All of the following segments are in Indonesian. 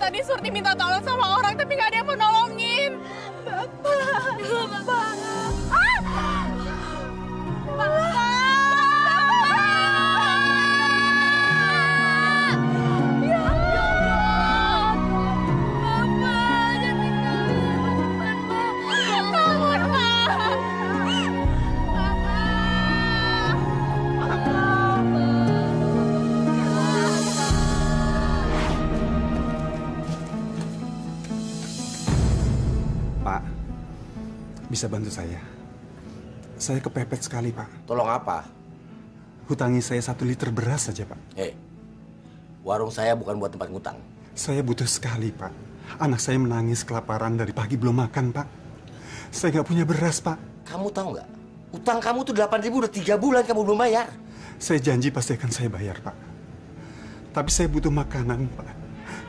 tadi Surti minta tolong sama orang tapi nggak ada yang mau nolongin. Bapak. Ah! Bapak. Ya Allah. Bapak, jangan tinggalin Bapak. Bangun, Pak. Pak, bisa bantu saya? Saya kepepet sekali, Pak. Tolong apa? Hutangi saya 1 liter beras saja, Pak. Hei, warung saya bukan buat tempat ngutang. Saya butuh sekali, Pak. Anak saya menangis kelaparan dari pagi belum makan, Pak. Saya nggak punya beras, Pak. Kamu tahu nggak? Utang kamu tuh 8.000 udah 3 bulan kamu belum bayar. Saya janji pasti akan saya bayar, Pak. Tapi saya butuh makanan, Pak.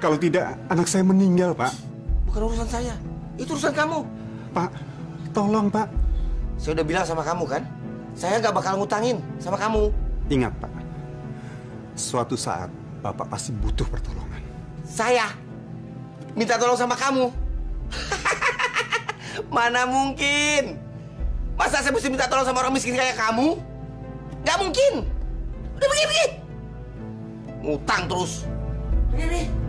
Kalau tidak, anak saya meninggal, Pak. Bukan urusan saya. Itu urusan kamu. Pak, tolong, Pak. Saya udah bilang sama kamu kan, saya nggak bakal ngutangin sama kamu. Ingat, Pak. Suatu saat, Bapak pasti butuh pertolongan. Saya minta tolong sama kamu. Mana mungkin? Masa saya mesti minta tolong sama orang miskin kayak kamu? Nggak mungkin. Udah pergi. Ngutang terus. Pergi.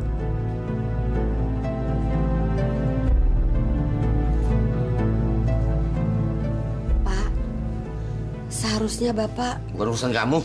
Seharusnya Bapak... Bukan urusan kamu.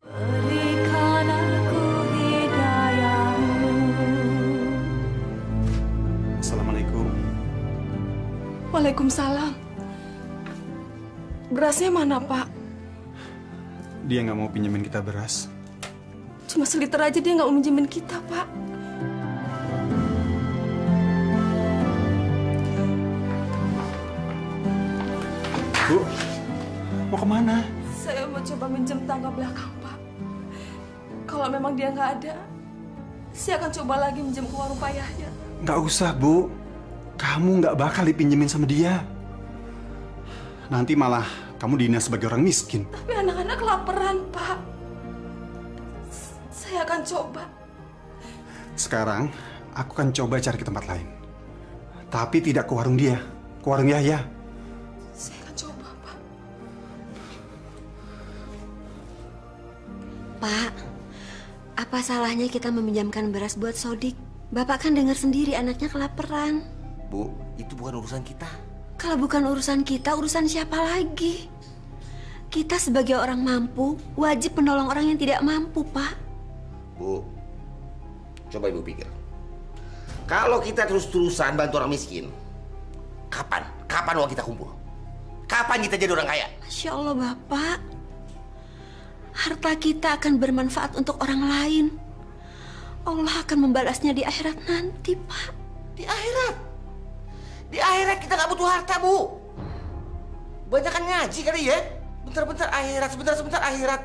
Berikan aku hidayahmu. Assalamualaikum. Waalaikumsalam. Berasnya mana, Pak? Dia nggak mau pinjemin kita beras. Cuma seliter aja dia nggak mau minjemin kita, Pak. Bu, mau kemana? Saya mau coba minjem tangga belakang, Pak. Kalau memang dia nggak ada, saya akan coba lagi minjem ke warung Pak Yahya. Nggak usah, Bu. Kamu nggak bakal dipinjemin sama dia. Nanti malah kamu dihina sebagai orang miskin. Tapi anak-anak kelaparan, Pak. Saya akan coba. Sekarang, aku akan coba cari ke tempat lain. Tapi tidak ke warung dia, ke warung Yahya. Saya akan coba, Pak. Pak, apa salahnya kita meminjamkan beras buat Sodik? Bapak kan dengar sendiri anaknya kelaparan. Bu, itu bukan urusan kita. Kalau bukan urusan kita, urusan siapa lagi? Kita sebagai orang mampu, wajib menolong orang yang tidak mampu, Pak. Bu, coba Ibu pikir. Kalau kita terus-terusan bantu orang miskin, kapan? Kapan uang kita kumpul? Kapan kita jadi orang kaya? Masya Allah, Bapak. Harta kita akan bermanfaat untuk orang lain. Allah akan membalasnya di akhirat nanti, Pak. Di akhirat? Di akhirat kita nggak butuh harta, Bu. Banyakan ngaji kali ya. Bentar-bentar akhirat, sebentar-sebentar akhirat.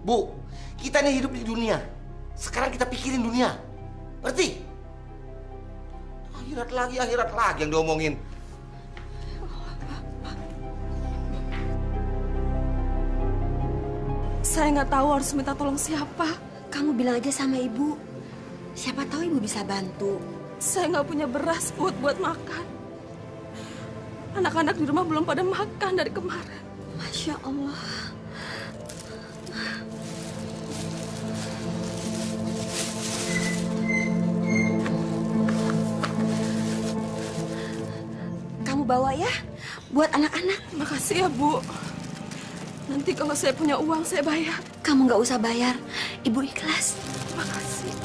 Bu, kita nih hidup di dunia. Sekarang kita pikirin dunia. Ngerti? Akhirat lagi yang diomongin. Saya nggak tahu harus minta tolong siapa. Kamu bilang aja sama ibu. Siapa tahu ibu bisa bantu. Saya nggak punya beras buat makan. Anak-anak di rumah belum pada makan dari kemarin. Masya Allah. Kamu bawa ya, buat anak-anak. Makasih ya, Bu. Nanti kalau saya punya uang, saya bayar. Kamu nggak usah bayar, ibu ikhlas. Makasih.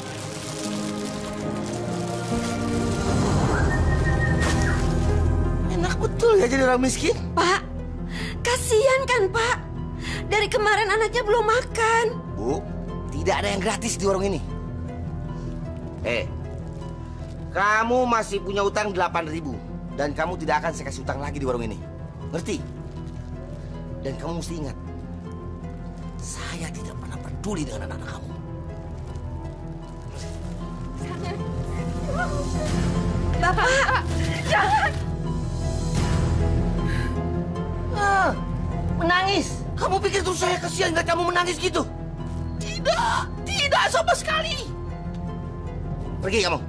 Enak betul ya jadi orang miskin. Pak, kasihan kan Pak? Dari kemarin anaknya belum makan. Bu, tidak ada yang gratis di warung ini. Kamu masih punya utang 8.000 dan kamu tidak akan saya kasih utang lagi di warung ini. Ngerti? Dan kamu mesti ingat, saya tidak pernah peduli dengan anak-anak kamu. Bapak, Jangan. Menangis? Kamu pikir tuh saya kasihan nggak kamu menangis gitu? Tidak sama sekali. Pergi kamu.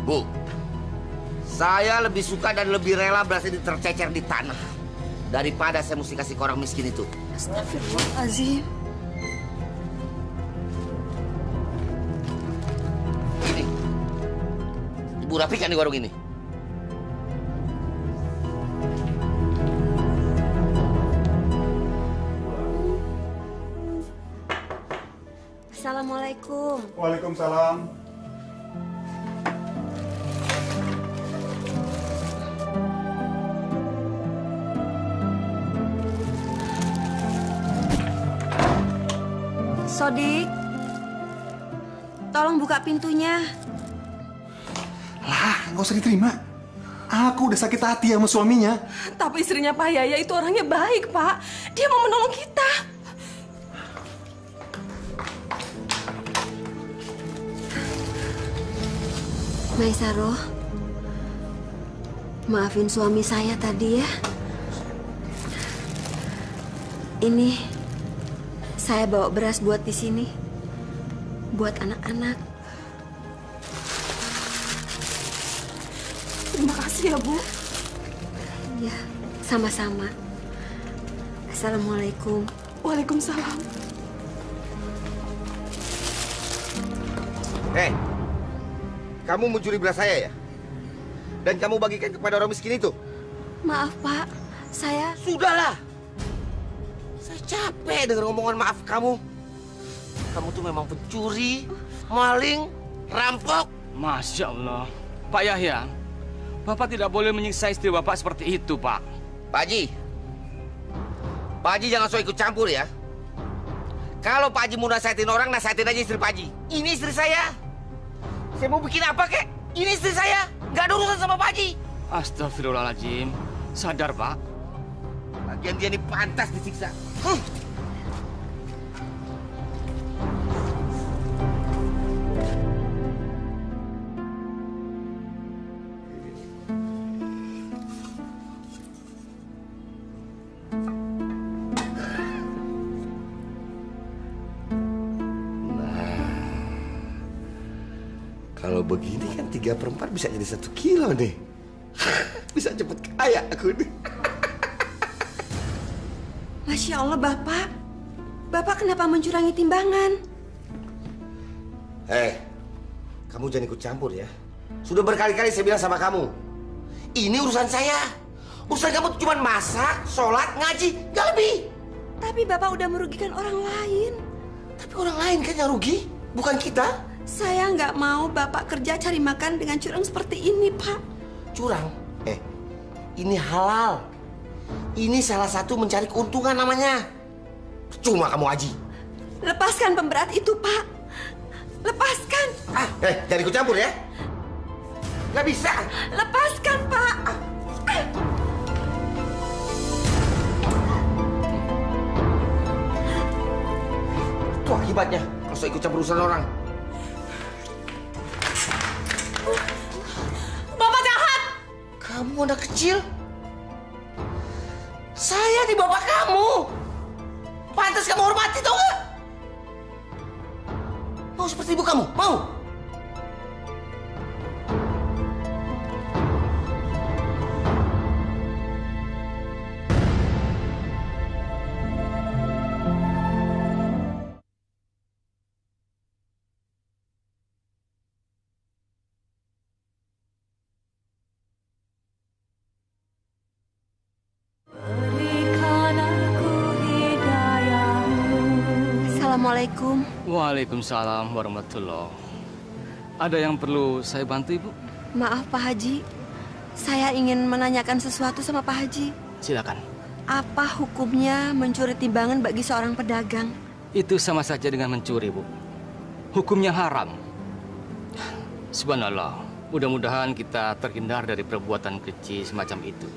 Bu, saya lebih suka dan lebih rela berasa tercecer di tanah daripada saya mesti kasih ke orang miskin itu. Astagfirullahaladzim. Ini, Ibu rapikan di warung ini. Assalamualaikum. Waalaikumsalam. Sodik, tolong buka pintunya. Lah, nggak usah diterima. Aku udah sakit hati sama suaminya. Tapi istrinya Pak Yaya itu orangnya baik, Pak. Dia mau menolong kita. Maisaro, maafin suami saya tadi ya. Ini saya bawa beras buat di sini, buat anak-anak. Terima kasih ya, Bu. Ya, sama-sama. Assalamualaikum. Waalaikumsalam. Kamu mencuri beras saya ya? Dan kamu bagikan kepada orang miskin itu? Maaf Pak, saya... Sudahlah. Saya capek dengan omongan maaf kamu. Kamu tuh memang pencuri, maling, rampok. Masya Allah. Pak Yahya, Bapak tidak boleh menyiksa istri Bapak seperti itu, Pak. Pak Haji jangan so ikut campur ya. Kalau Pak Haji mau nasihatin orang, nasihatin aja istri Pak Haji. Ini istri saya. Saya mau bikin apa, kek? Ini istri saya. Gak ada urusan sama Pak Haji. Astagfirullahaladzim. Sadar, Pak. Lagian dia ini pantas disiksa. Kalau begini kan 3/4 bisa jadi 1 kilo nih. Bisa cepet kaya aku nih. Masya Allah Bapak. Bapak kenapa mencurangi timbangan? Kamu jangan ikut campur ya. Sudah berkali-kali saya bilang sama kamu. Ini urusan saya. Urusan kamu cuma masak, sholat, ngaji, gak lebih. Tapi Bapak udah merugikan orang lain. Tapi orang lain kan yang rugi, bukan kita. Saya nggak mau Bapak kerja cari makan dengan curang seperti ini, Pak. Curang? Ini halal. Ini salah satu mencari keuntungan namanya. Cuma kamu Haji. Lepaskan pemberat itu, Pak. Lepaskan. Jangan ikut campur ya. Nggak bisa. Lepaskan, Pak. Itu akibatnya kalau saya ikut campur urusan orang. Bapak jahat. Kamu anak kecil. Saya di bapak kamu. Pantas kamu hormati, tau nggak? Mau seperti ibu kamu? Mau? Assalamualaikum. Waalaikumsalam warahmatullahi. Ada yang perlu saya bantu, Ibu? Maaf Pak Haji, saya ingin menanyakan sesuatu sama Pak Haji. Silakan. Apa hukumnya mencuri timbangan bagi seorang pedagang? Itu sama saja dengan mencuri, Bu. Hukumnya haram. Subhanallah. Mudah-mudahan kita terhindar dari perbuatan keji semacam itu.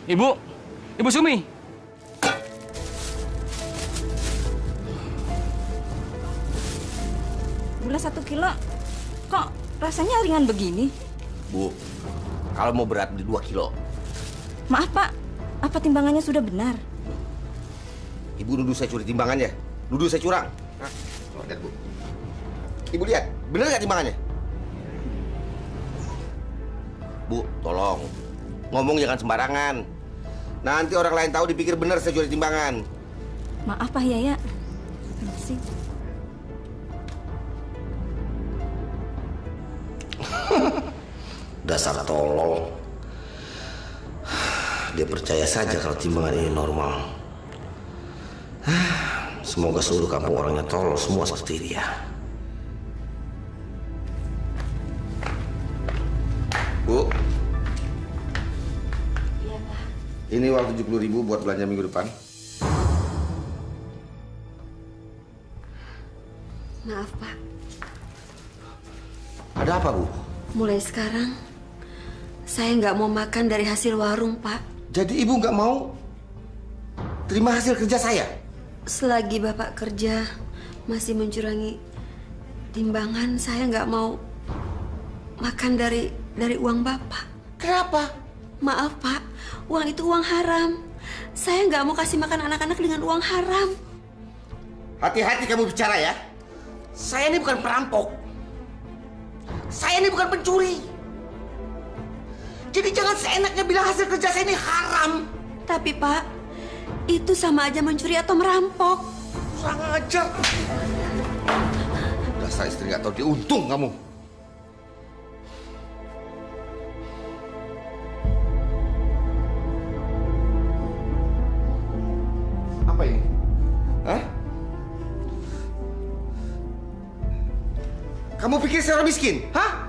Ibu Sumi. Gula 1 kilo. Kok rasanya ringan begini? Bu, kalau mau berat beli 2 kilo. Maaf, Pak. Apa timbangannya sudah benar? Ibu nuduh saya curi timbangannya. Nuduh saya curang. Lihat, Bu. Ibu lihat, benar nggak timbangannya? Bu, tolong. Ngomong jangan sembarangan. Nanti orang lain tahu dipikir benar saya curi timbangan. Maaf, Pak Yaya. Terima kasih. Dasar tolol. Dia percaya saja kalau timbangan ini normal. Semoga seluruh kampung orangnya tolol semua seperti dia. Bu. Iya, Pak. Ini uang 70.000 buat belanja minggu depan. Maaf Pak. Ada apa, Bu? Mulai sekarang saya nggak mau makan dari hasil warung, Pak. Jadi Ibu nggak mau terima hasil kerja saya? Selagi Bapak kerja masih mencurangi timbangan, saya nggak mau makan dari uang Bapak. Kenapa? Maaf Pak, uang itu uang haram. Saya nggak mau kasih makan anak-anak dengan uang haram. Hati-hati kamu bicara ya. Saya ini bukan perampok. Saya ini bukan pencuri. Jadi jangan seenaknya bilang hasil kerja saya ini haram. Tapi Pak, itu sama aja mencuri atau merampok. Kurang ajar. Dasar istri nggak tahu diuntung kamu. Apa ini? Hah? Kamu pikir saya orang miskin? Hah?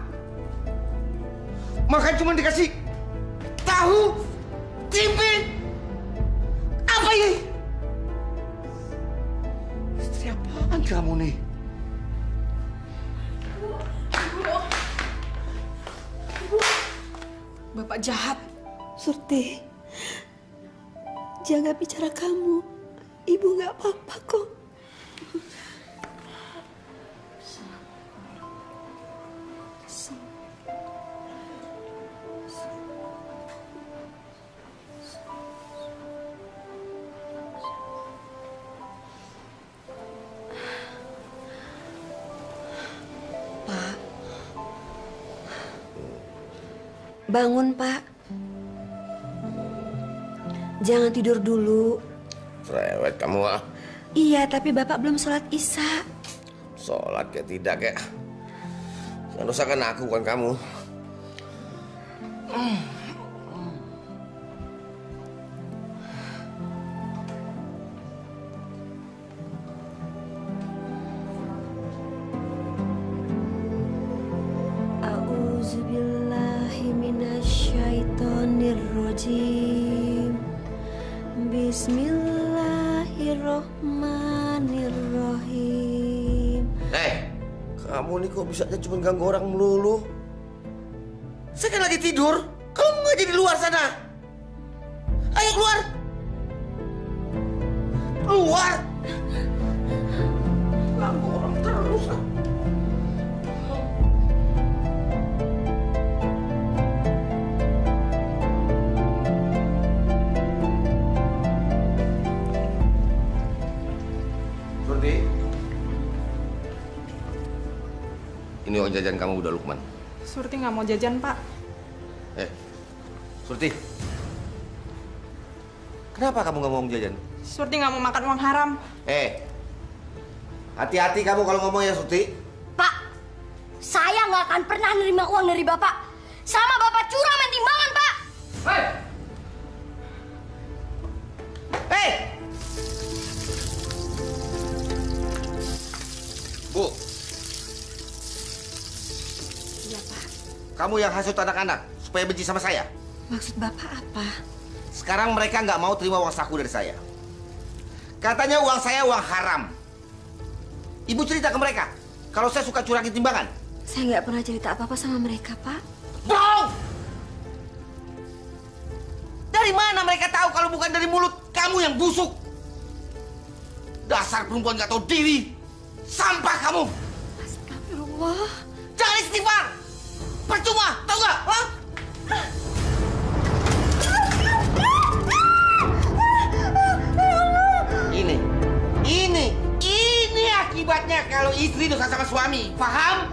Makan cuma dikasih tahu, tempe. Apa ini? Istri apaan kamu nih? Bapak jahat. Surti, jaga bicara kamu. Ibu nggak apa-apa kok. Pak, bangun Pak. Jangan tidur dulu. Cerewet kamu ah. Iya, tapi Bapak belum sholat Isya. Sholat kayak tidak kayak. Yang dosa kan aku bukan kamu. A'udzubillahiminasyaitonirrojim. Bismillahirrohmanirrohim. Kamu nih kok bisanya cuma ganggu orang melulu? Saya kan lagi tidur. Kamu ngaji di luar sana. Ayo keluar. Keluar. Ganggu orang terus. Surti. Ini uang jajan kamu udah, Lukman. Surti nggak mau jajan, Pak. Surti. Kenapa kamu nggak mau jajan? Surti nggak mau makan uang haram. Hati-hati kamu kalau ngomong ya, Surti. Pak, saya nggak akan pernah nerima uang dari Bapak. Sama Bapak curang main timbangan, Pak. Hei! Bu. Iya, Pak. Kamu yang hasut anak-anak supaya benci sama saya. Maksud Bapak apa? Sekarang mereka nggak mau terima uang saku dari saya. Katanya uang saya uang haram. Ibu cerita ke mereka kalau saya suka curangin timbangan. Saya nggak pernah cerita apa-apa sama mereka, Pak. Bohong! Dari mana mereka tahu kalau bukan dari mulut kamu yang busuk? Dasar perempuan nggak tahu diri. Sampah kamu. Astagfirullah. Jangan istighfar. Percuma, tahu nggak? Hah? Ini akibatnya kalau istri dosa sama suami. Paham?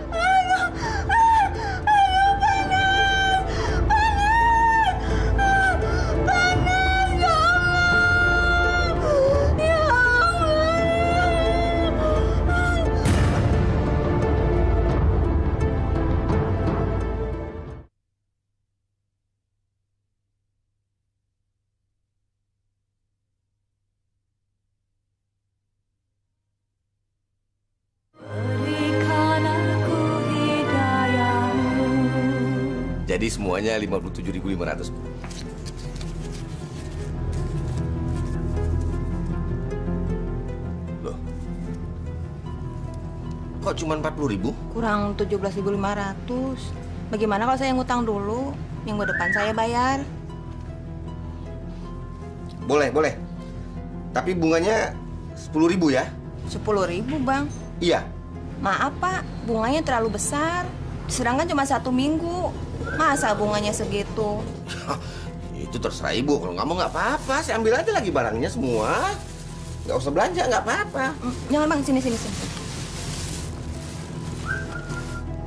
Jadi semuanya 57.500. Loh. Kok cuma 40.000? Kurang 17.500. Bagaimana kalau saya ngutang dulu? Minggu depan saya bayar. Boleh. Tapi bunganya 10.000 ya? 10.000, Bang. Iya. Maaf, Pak. Bunganya terlalu besar. Sedangkan cuma 1 minggu. Masa bunganya segitu? Itu terserah ibu. Kalau nggak mau nggak apa-apa. Saya ambil aja lagi barangnya semua. Nggak usah belanja, nggak apa-apa. Jangan, Bang. Sini.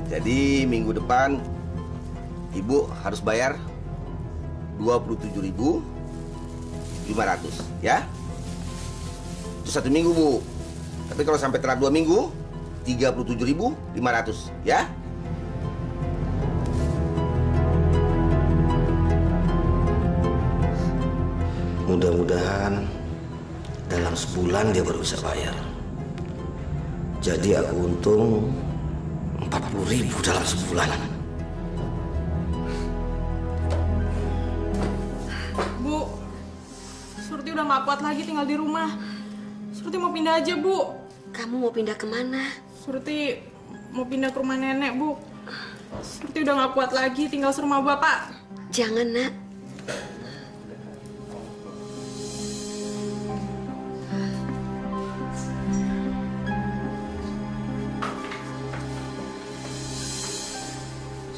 Jadi minggu depan ibu harus bayar 27.500 ya. Itu 1 minggu, Bu. Tapi kalau sampai telat 2 minggu 37.500 ya. Mudah-mudahan dalam sebulan dia baru bisa bayar. Jadi aku untung 40.000 dalam sebulan. Bu, Surti udah nggak kuat lagi tinggal di rumah. Surti mau pindah aja, Bu. Kamu mau pindah kemana? Surti mau pindah ke rumah nenek, Bu. Surti udah nggak kuat lagi tinggal serumah Bapak. Jangan, Nak.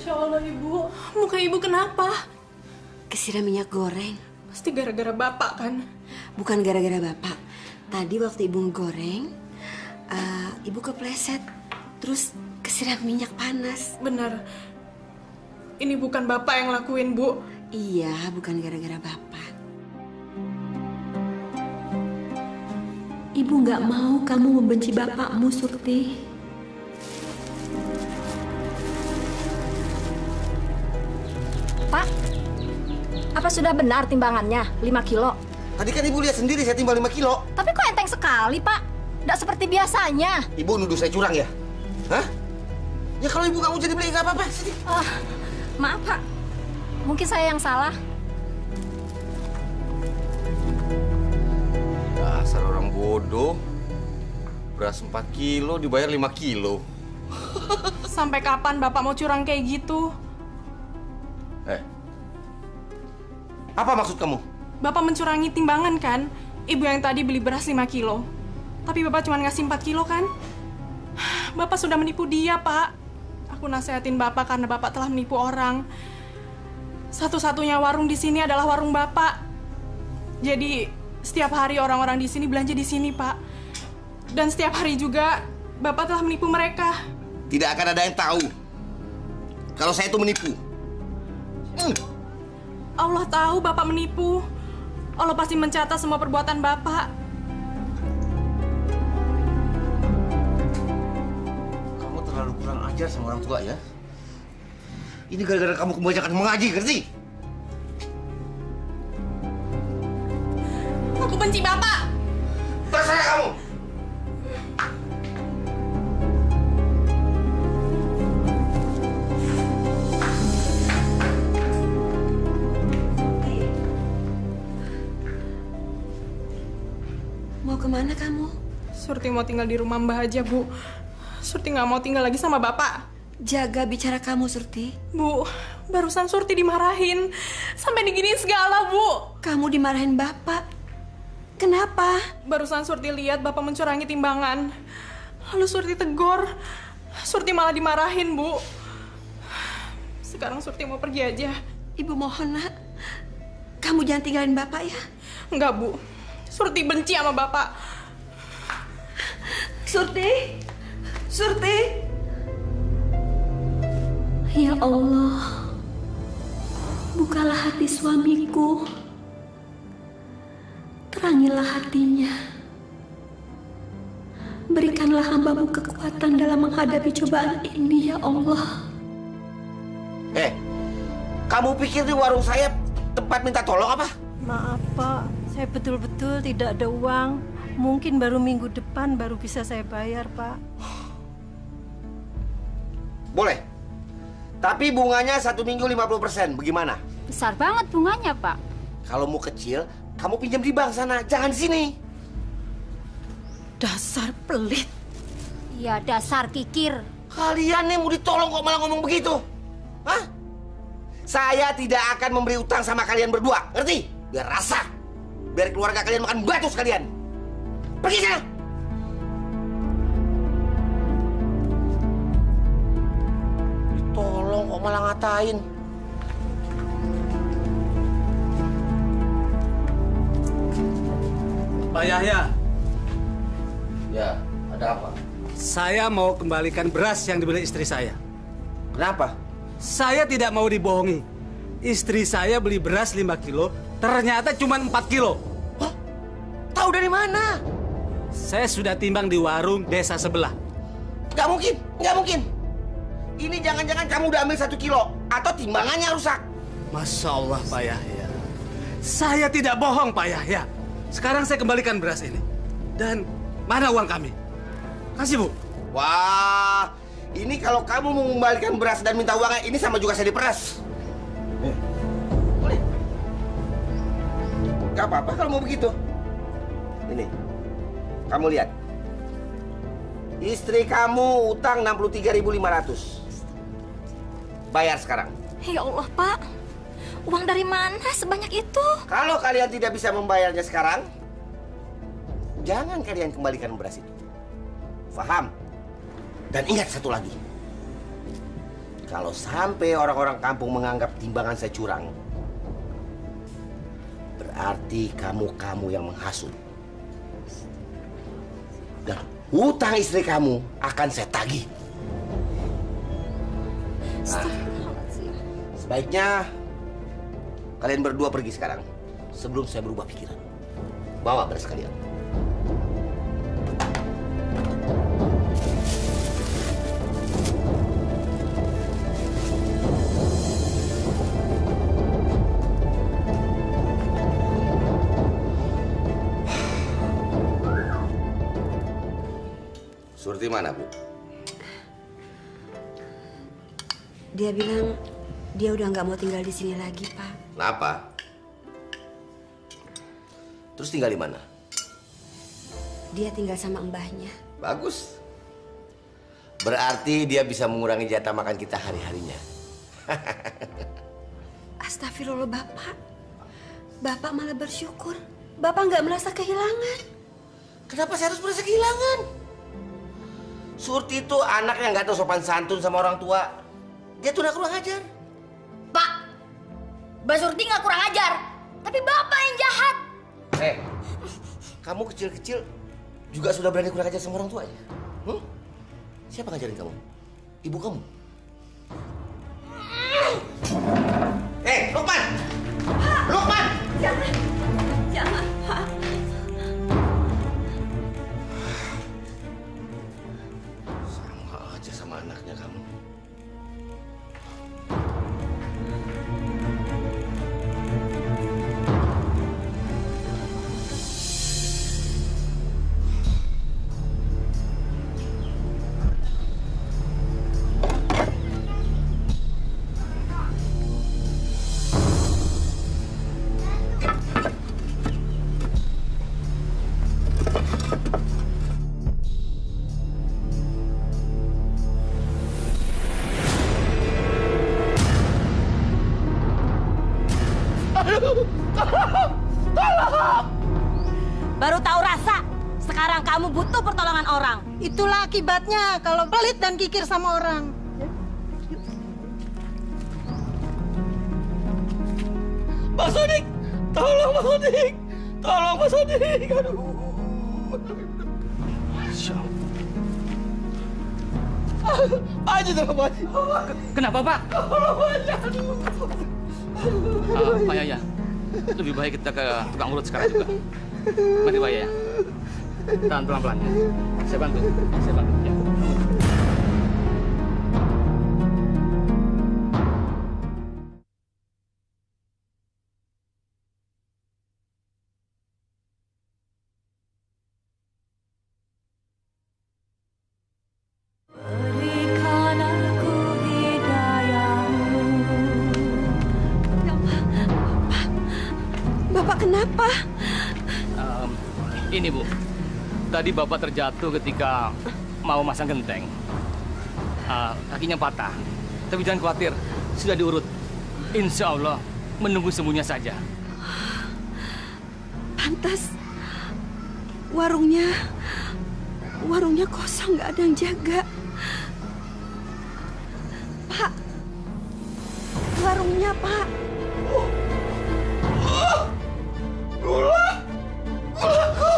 Insya Allah, Ibu. Muka Ibu kenapa? Kesiram minyak goreng. Pasti gara-gara Bapak, kan? Bukan gara-gara Bapak. Tadi waktu Ibu goreng, Ibu kepleset. Terus kesiram minyak panas. Benar. Ini bukan Bapak yang lakuin, Bu. Iya, bukan gara-gara Bapak. Ibu nggak mau kamu membenci Bapakmu, Surti. Pak, apa sudah benar timbangannya 5 kilo? Tadi kan ibu lihat sendiri saya timbang 5 kilo. Tapi kok enteng sekali, Pak? Tidak seperti biasanya. Ibu nuduh saya curang ya? Hah? Ya kalau ibu nggak mau jadi beli nggak apa-apa. Sini. Maaf, Pak. Mungkin saya yang salah. Dasar orang bodoh. Beras 4 kilo dibayar 5 kilo. Sampai kapan Bapak mau curang kayak gitu? Apa maksud kamu? Bapak mencurangi timbangan kan? Ibu yang tadi beli beras 5 kilo. Tapi Bapak cuma ngasih 4 kilo kan? Bapak sudah menipu dia, Pak. Aku nasihatin Bapak karena Bapak telah menipu orang. Satu-satunya warung di sini adalah warung Bapak. Jadi, setiap hari orang-orang di sini belanja di sini, Pak. Dan setiap hari juga Bapak telah menipu mereka. Tidak akan ada yang tahu kalau saya itu menipu. Allah tahu Bapak menipu. Allah pasti mencatat semua perbuatan Bapak. Kamu terlalu kurang ajar sama orang tua ya. Ini gara-gara kamu kebanyakan mengaji, ngerti? Aku benci Bapak. Terserah kamu. Mau kemana kamu? Surti mau tinggal di rumah Mbah aja, Bu. Surti nggak mau tinggal lagi sama Bapak. Jaga bicara kamu, Surti. Bu, barusan Surti dimarahin. Sampai diginiin segala, Bu. Kamu dimarahin Bapak? Kenapa? Barusan Surti lihat Bapak mencurangi timbangan. Lalu Surti tegur. Surti malah dimarahin, Bu. Sekarang Surti mau pergi aja. Ibu mohon, Nak. Kamu jangan tinggalin Bapak ya. Enggak, Bu. Surti benci sama Bapak. Surti! Surti! Ya Allah, bukalah hati suamiku. Terangilah hatinya. Berikanlah hamba-Mu kekuatan dalam menghadapi cobaan ini, ya Allah. Kamu pikir di warung saya tempat minta tolong apa? Maaf, Pak. Saya betul-betul tidak ada uang. Mungkin baru minggu depan baru bisa saya bayar, Pak. Boleh. Tapi bunganya 1 minggu 50%. Bagaimana? Besar banget bunganya, Pak. Kalau mau kecil, kamu pinjam di bank sana. Jangan di sini. Dasar pelit. Ya, dasar kikir. Kalian nih mau ditolong kok malah ngomong begitu? Hah? Saya tidak akan memberi utang sama kalian berdua. Ngerti? Biar rasa. Biar keluarga kalian makan batu sekalian. Pergi sana. Ditolong kok malah ngatain. Pak Yahya. Ya, ada apa? Saya mau kembalikan beras yang dibeli istri saya. Kenapa? Saya tidak mau dibohongi. Istri saya beli beras 5 kilo, ternyata cuma 4 kilo. Hah? Tahu dari mana? Saya sudah timbang di warung desa sebelah. Nggak mungkin, nggak mungkin. Ini jangan-jangan kamu udah ambil 1 kilo atau timbangannya rusak. Masya Allah, Pak Yahya. Saya tidak bohong, Pak Yahya. Sekarang saya kembalikan beras ini. Dan mana uang kami? Kasih, Bu. Wah, ini kalau kamu mau mengembalikan beras dan minta uangnya, ini sama juga saya diperas. Boleh. Gak apa-apa kalau mau begitu. Ini, kamu lihat. Istri kamu utang 63.500. Bayar sekarang. Ya Allah, Pak. Uang dari mana sebanyak itu? Kalau kalian tidak bisa membayarnya sekarang, jangan kalian kembalikan beras itu. Faham? Dan ingat satu lagi. Kalau sampai orang-orang kampung menganggap timbangan saya curang, berarti kamu yang menghasut. Dan hutang istri kamu akan saya tagih. Nah, sebaiknya kalian berdua pergi sekarang sebelum saya berubah pikiran. Bawa beras kalian. Surti mana, Bu? Dia bilang dia udah nggak mau tinggal di sini lagi, Pak. Kenapa? Terus tinggal di mana? Dia tinggal sama mbahnya. Bagus. Berarti dia bisa mengurangi jatah makan kita hari-harinya. Astagfirullah Bapak. Bapak malah bersyukur. Bapak nggak merasa kehilangan. Kenapa saya harus merasa kehilangan? Surti itu anak yang nggak tahu sopan santun sama orang tua. Dia tuh udah kurang ajar. Pak, Mbak Surti nggak kurang ajar, tapi Bapak yang jahat. Kamu kecil-kecil juga sudah berani kurang ajar sama orang tua ya? Siapa ngajarin kamu? Ibu kamu? Lukman! Pak! Lukman! Jangan! Jangan, Pak! Sama aja sama anaknya kamu. Baru tahu rasa. Sekarang kamu butuh pertolongan orang. Itulah akibatnya kalau pelit dan kikir sama orang. Pak Sodik! Tolong Pak Sodik! Tolong Pak Sodik! Aduh. Masya Allah. Pak Haji, tolong Pak Haji. Kenapa Pak? Tolong Pak Haji, aduh. Pak Yaya, lebih baik kita ke tukang urut sekarang juga. Mari Pak Yaya. Tahan pelan-pelan ya. Saya bantu. Saya bantu. Ya. Bapak kenapa? Ini Bu, tadi Bapak terjatuh ketika mau masang genteng. Kakinya patah. Tapi jangan khawatir, sudah diurut. Insya Allah, menunggu sembuhnya saja. Pantas warungnya kosong, nggak ada yang jaga. Pak, warungnya Pak. Gulaku!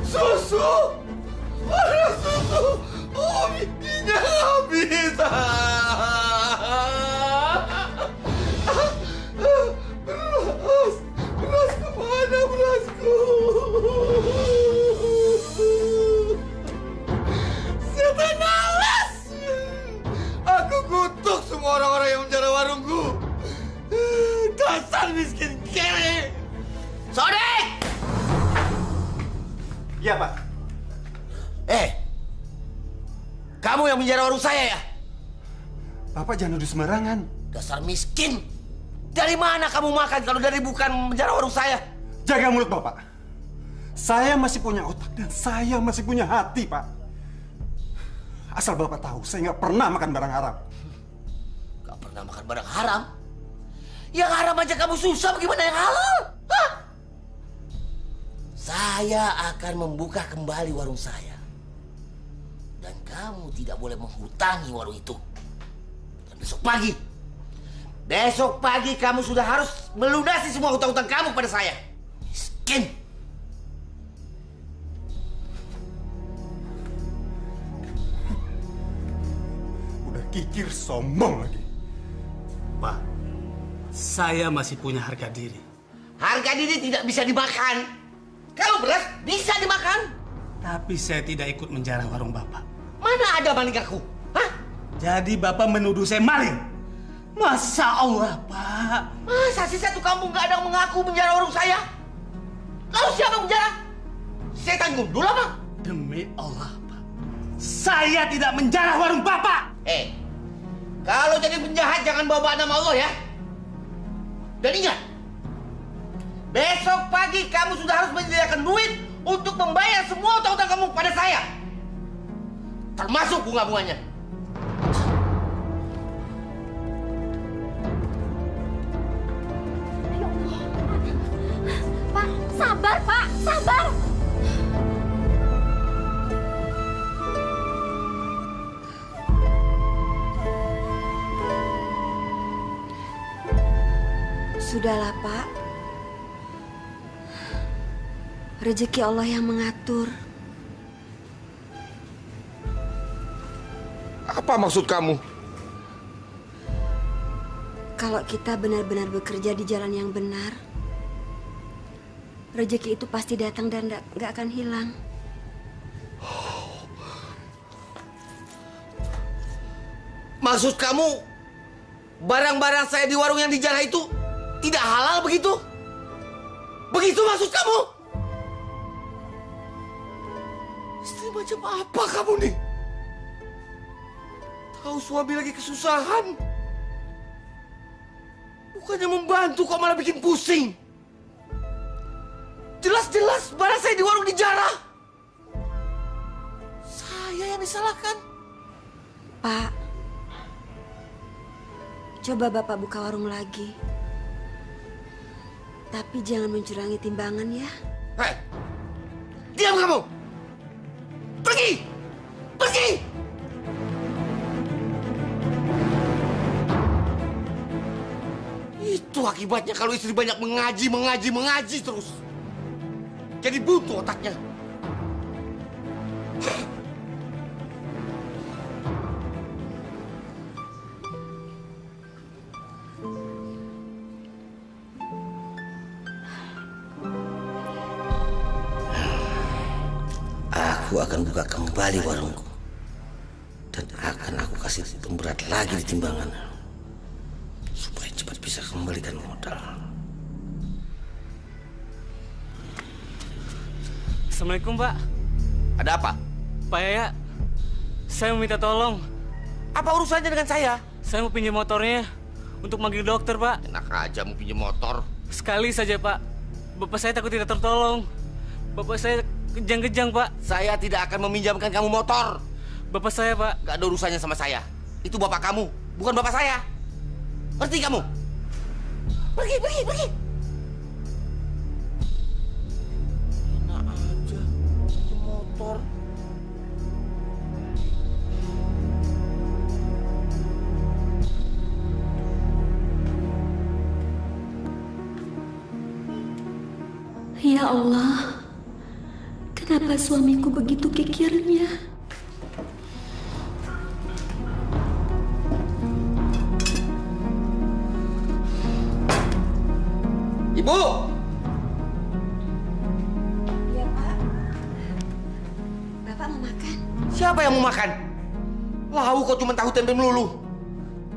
Susu! Ada susu! Oh, minyak habis! Beras kemana berasku? Setan alas! Aku kutuk semua orang-orang yang menjara warungku. Dasar miskin kere! Sodik! Iya, Pak. Kamu yang menjara warung saya ya? Bapak jangan nuduh sembarangan. Dasar miskin! Dari mana kamu makan kalau dari bukan menjara warung saya? Jaga mulut Bapak. Saya masih punya otak dan saya masih punya hati, Pak. Asal Bapak tahu, saya nggak pernah makan barang haram. Gak pernah makan barang haram? Yang haram aja kamu susah, bagaimana yang halal? Hah? Saya akan membuka kembali warung saya. Dan kamu tidak boleh menghutangi warung itu. Dan besok pagi kamu sudah harus melunasi semua hutang-hutang kamu pada saya. Miskin. Udah kikir, sombong lagi. Pak, saya masih punya harga diri. Harga diri tidak bisa dimakan. Kalau beras bisa dimakan. Tapi saya tidak ikut menjarah warung Bapak. Mana ada maling aku? Hah? Jadi Bapak menuduh saya maling? Masa Allah, Pak. Masa sih satu kampung nggak ada yang mengaku menjarah warung saya? Lalu siapa yang menjarah? Saya tanggung dulu apa? Demi Allah, Pak. Saya tidak menjarah warung Bapak. Kalau jadi penjahat jangan bawa nama Allah ya. Dan ingat, besok pagi kamu sudah harus menyediakan duit untuk membayar semua utang-utang kamu pada saya. termasuk bunga-bunganya. Pak, sabar Pak, sabar. Sudahlah, Pak. Rezeki Allah yang mengatur. Apa maksud kamu? Kalau kita benar-benar bekerja di jalan yang benar, rezeki itu pasti datang dan nggak akan hilang. Maksud kamu, barang-barang saya di warung yang dijarah itu tidak halal begitu? Begitu maksud kamu? Istri macam apa kamu nih? Tahu suami lagi kesusahan. Bukannya membantu kok malah bikin pusing. Jelas-jelas barang saya di warung dijarah. Saya yang disalahkan. Pak, coba Bapak buka warung lagi. Tapi jangan mencurangi timbangan ya. Hei, diam kamu! Pergi! Pergi! Itu akibatnya kalau istri banyak mengaji terus. Jadi buntu otaknya. Aku akan buka kembali warungku. Dan akan aku kasih pemberat lagi di timbangan. Supaya cepat bisa kembalikan modal. Assalamualaikum, Pak. Ada apa? Pak Yaya, saya mau minta tolong. Apa urusannya dengan saya? Saya mau pinjam motornya untuk manggil dokter, Pak. Enak aja mau pinjam motor. Sekali saja, Pak. Bapak saya takut tidak tertolong. Bapak saya kejang-kejang, Pak. Saya tidak akan meminjamkan kamu motor. Bapak saya, Pak. Gak ada urusannya sama saya. Itu bapak kamu, bukan bapak saya. Ngerti kamu? Pergi, pergi, pergi. Enak aja, motor. Ya Allah, kenapa suamiku begitu kikirnya? Ibu! Iya, Pak. Bapak mau makan? Siapa yang mau makan? Lau kok cuma tahu tempe melulu.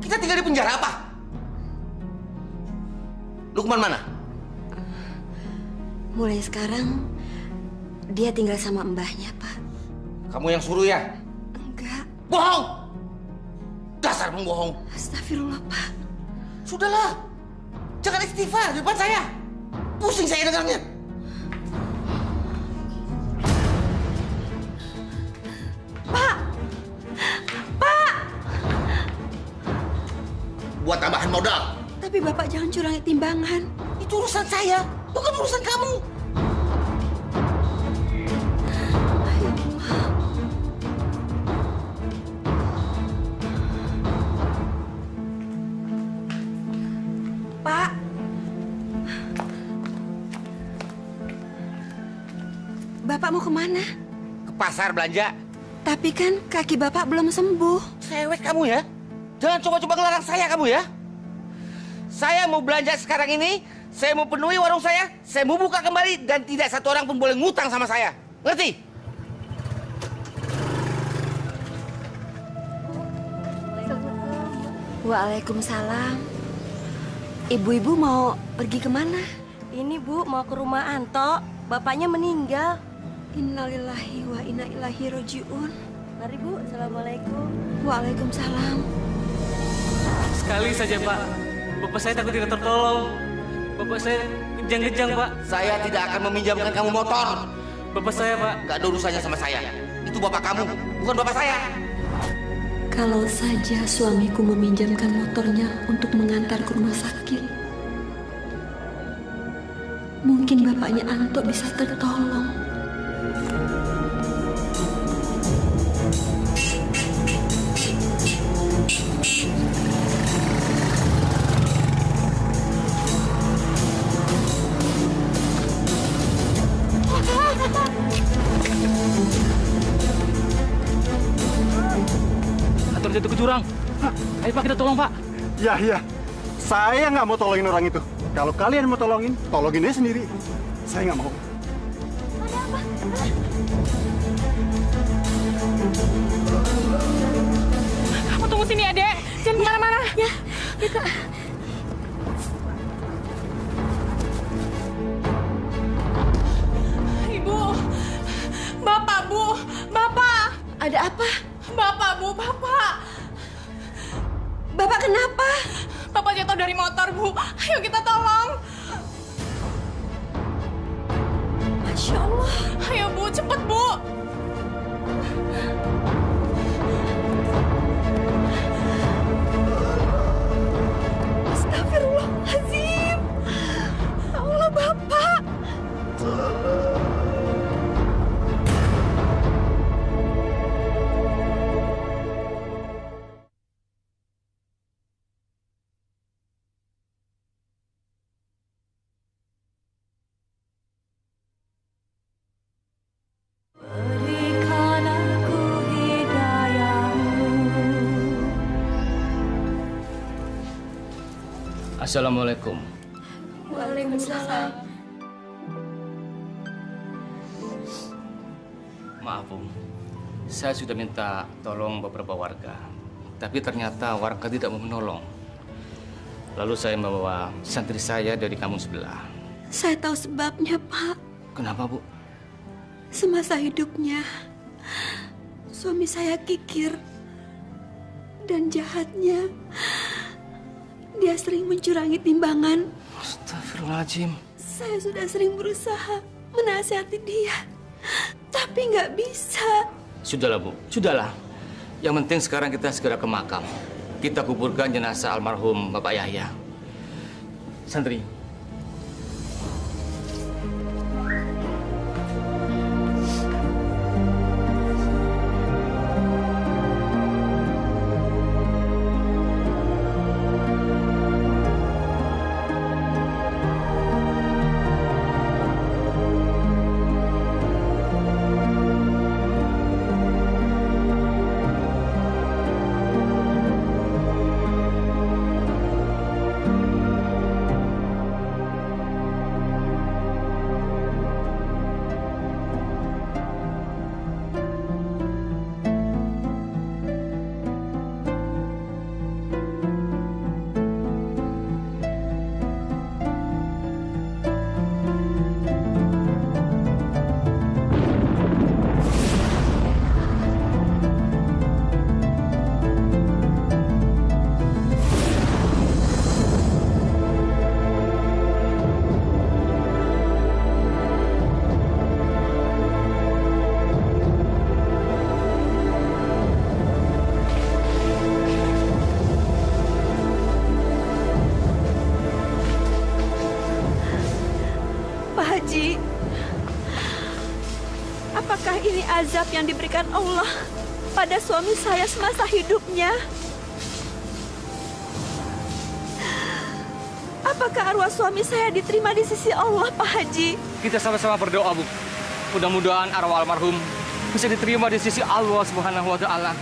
Kita tinggal di penjara apa? Lukman mana? Mulai sekarang, dia tinggal sama mbahnya, Pak. Kamu yang suruh ya? Enggak. Bohong! Dasar pembohong. Astagfirullah, Pak. Sudahlah. Jangan istighfar di depan saya. Pusing saya dengarnya. Pak! Pak! Buat tambahan modal. Tapi Bapak jangan curangi timbangan. Itu urusan saya, bukan urusan kamu. Pak! Bapak mau kemana? Ke pasar belanja. Tapi kan kaki Bapak belum sembuh. Cewek kamu ya. Jangan coba-coba ngelarang saya kamu ya. Saya mau belanja sekarang ini, saya mau penuhi warung saya mau buka kembali dan tidak satu orang pun boleh ngutang sama saya. Ngerti? Waalaikumsalam. Ibu-ibu mau pergi kemana? Ini Bu mau ke rumah Anto, bapaknya meninggal. Innalillahi wa inna ilaihi rojiun. Mari Bu, Assalamualaikum. Waalaikumsalam. Sekali saja, Pak. Bapak saya takut tidak tertolong. Bapak saya kejang-kejang, Pak. Saya tidak akan meminjamkan kamu motor. Bapak saya, Pak. Gak ada urusannya sama saya. Itu itu bapak kamu, bukan bapak saya. Kalau saja suamiku meminjamkan motornya untuk mengantar ke rumah sakit, mungkin bapaknya Anto bisa tertolong. Jatuh ke jurang. Ayo Pak, kita tolong Pak. Ya. Saya nggak mau tolongin orang itu. Kalau kalian mau tolongin aja sendiri. Saya nggak mau. Ada apa? Kamu tunggu sini, Adek. Jangan kemana-mana. Ya, Kak. Ibu. Bapak, Bu. Bapak. Ada apa? Bapak, Bu. Bapak. Bapak kenapa? Bapak jatuh dari motor, Bu. Ayo kita tolong. Masya Allah. Ayo, Bu. Cepet, Bu. Astagfirullahaladzim. Allah, Bapak. Assalamualaikum. Waalaikumsalam. Maaf, Bu. Saya sudah minta tolong beberapa warga. Tapi ternyata warga tidak mau menolong. Lalu saya membawa santri saya dari kampung sebelah. Saya tahu sebabnya, Pak. Kenapa, Bu? Semasa hidupnya, suami saya kikir dan jahatnya. Dia sering mencurangi timbangan. Astagfirullahaladzim. Saya sudah sering berusaha menasihati dia, tapi nggak bisa. Sudahlah, Bu. Sudahlah. Yang penting sekarang kita segera ke makam. Kita kuburkan jenazah almarhum Bapak Yahya. Santri. Haji, apakah ini azab yang diberikan Allah pada suami saya semasa hidupnya? Apakah arwah suami saya diterima di sisi Allah, Pak Haji? Kita sama-sama berdoa, Bu. Mudah-mudahan arwah almarhum bisa diterima di sisi Allah Subhanahu wa Ta'ala.